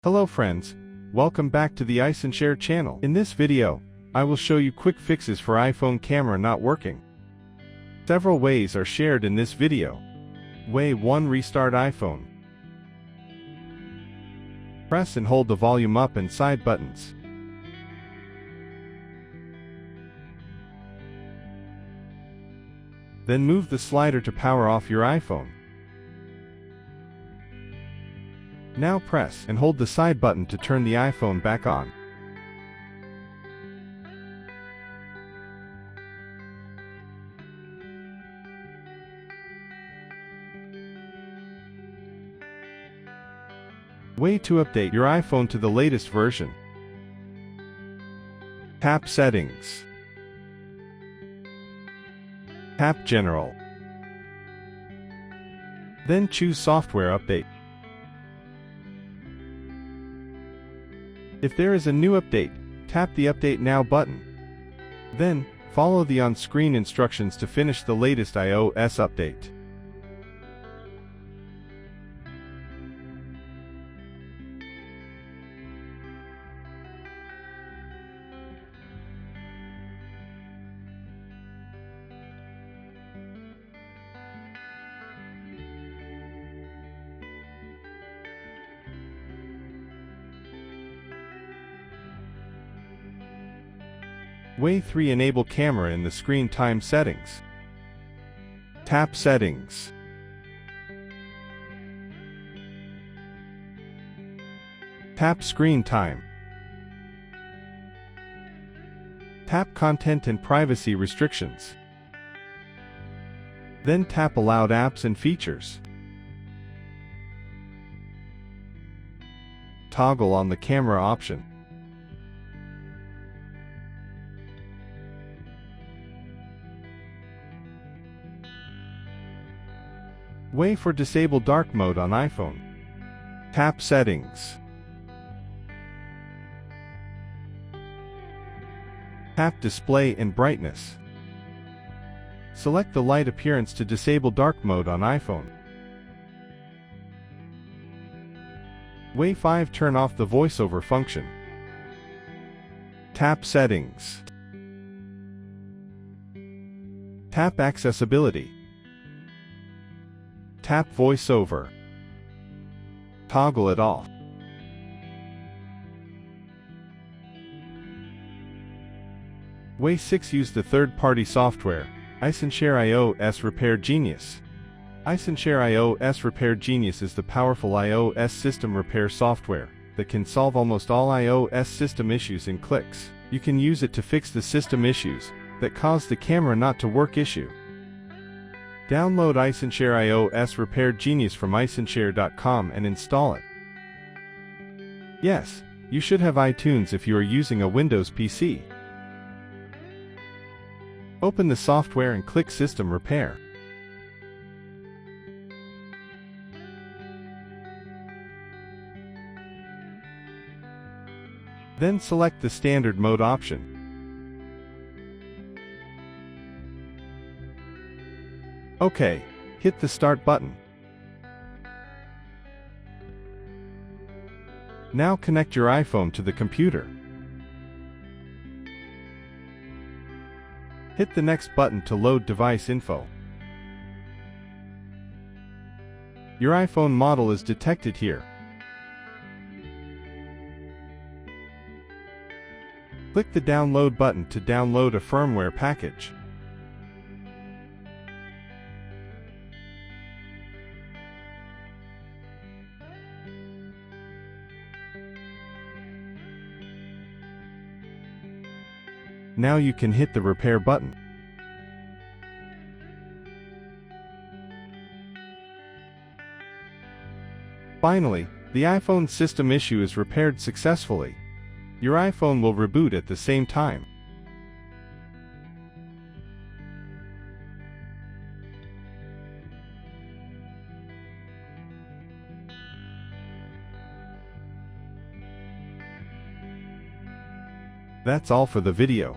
Hello friends, welcome back to the iSunshare channel. In this video, I will show you quick fixes for iPhone camera not working. Several ways are shared in this video. Way 1. Restart iPhone. Press and hold the volume up and side buttons. Then move the slider to power off your iPhone. Now press and hold the side button to turn the iPhone back on. Way to update your iPhone to the latest version. Tap Settings. Tap General. Then choose Software Update. If there is a new update, tap the Update Now button. Then, follow the on-screen instructions to finish the latest iOS update. Way 3. Enable camera in the screen time settings. Tap Settings. Tap Screen Time. Tap Content and Privacy Restrictions. Then tap Allowed Apps and Features. Toggle on the camera option. Way for Disable Dark Mode on iPhone. Tap Settings. Tap Display and Brightness. Select the light appearance to disable dark mode on iPhone. Way 5. Turn off the VocieOver function. Tap Settings. Tap Accessibility. Tap VocieOver. Toggle it off. Way 6. Use the third-party software, iSunshare iOS Repair Genius. iSunshare iOS Repair Genius is the powerful iOS system repair software that can solve almost all iOS system issues in clicks. You can use it to fix the system issues that cause the camera not to work issue. Download iSunshare iOS Repair Genius from iSunshare.com and install it. Yes, you should have iTunes if you are using a Windows PC. Open the software and click System Repair. Then select the Standard Mode option. OK, hit the Start button. Now connect your iPhone to the computer. Hit the next button to load device info. Your iPhone model is detected here. Click the Download button to download a firmware package. Now you can hit the Repair button. Finally, the iPhone system issue is repaired successfully. Your iPhone will reboot at the same time. That's all for the video.